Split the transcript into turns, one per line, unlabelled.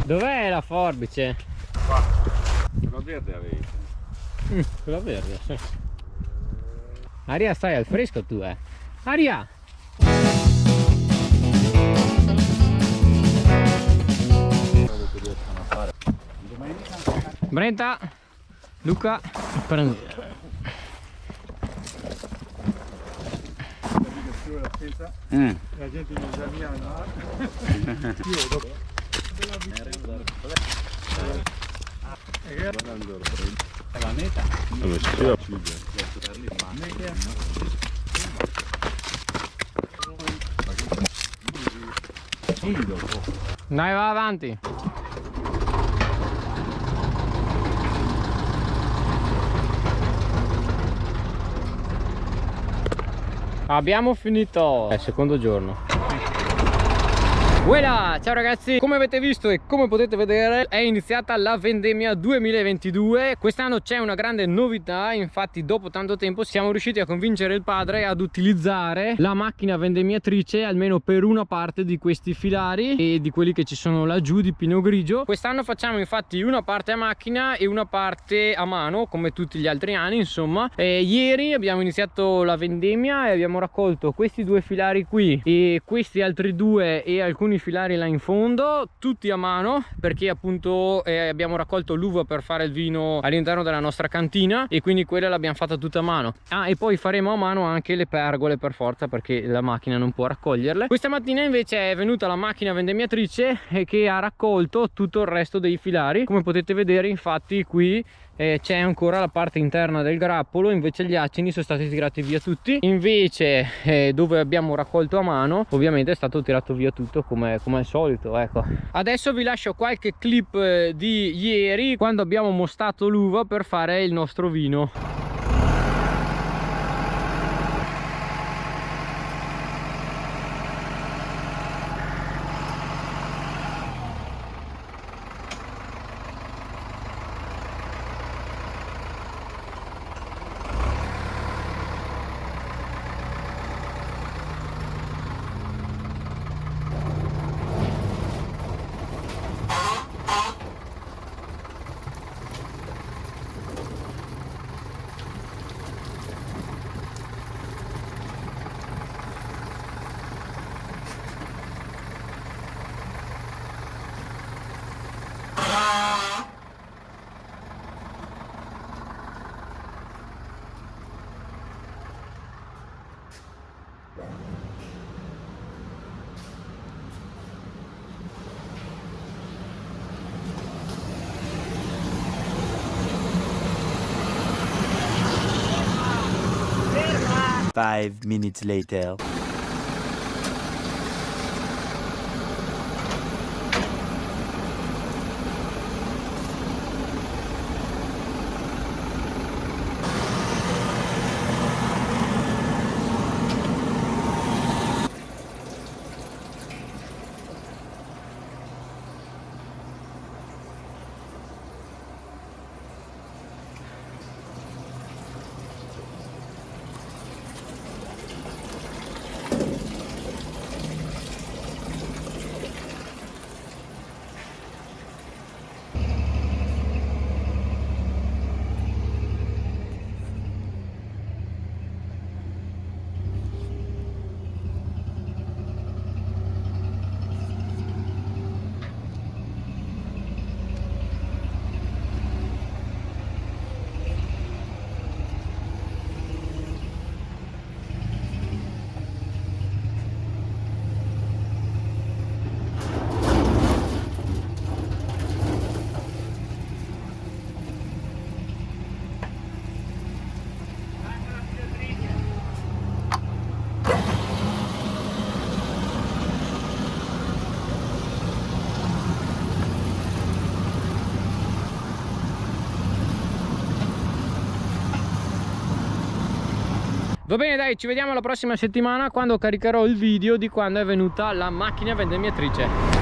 Dov'è la forbice?
Qua. Quella verde avevi.
Quella verde, sì. Aria, stai al fresco tu, Aria! Brenta, Luca, prendi.
La gente non sa via al mare. Io dopo. È la meta?
Dai, va avanti. Abbiamo finito il secondo giorno. Voilà, ciao ragazzi, come avete visto e come potete vedere è iniziata la vendemmia 2022. Quest'anno c'è una grande novità, infatti dopo tanto tempo siamo riusciti a convincere il padre ad utilizzare la macchina vendemmiatrice almeno per una parte di questi filari e di quelli che ci sono laggiù di pino grigio. Quest'anno facciamo infatti una parte a macchina e una parte a mano come tutti gli altri anni, insomma. Ieri abbiamo iniziato la vendemmia e abbiamo raccolto questi due filari qui e questi altri due e alcuni filari là in fondo, tutti a mano, perché appunto abbiamo raccolto l'uva per fare il vino all'interno della nostra cantina e quindi quella l'abbiamo fatta tutta a mano. E poi faremo a mano anche le pergole per forza, perché la macchina non può raccoglierle. Questa mattina invece è venuta la macchina vendemmiatrice che ha raccolto tutto il resto dei filari. Come potete vedere infatti qui c'è ancora la parte interna del grappolo, invece gli acini sono stati tirati via tutti. Invece dove abbiamo raccolto a mano ovviamente è stato tirato via tutto come al solito, ecco. Adesso vi lascio qualche clip di ieri quando abbiamo mostato l'uva per fare il nostro vino.
5 minutes later.
Va bene, dai, ci vediamo la prossima settimana quando caricherò il video di quando è venuta la macchina vendemmiatrice.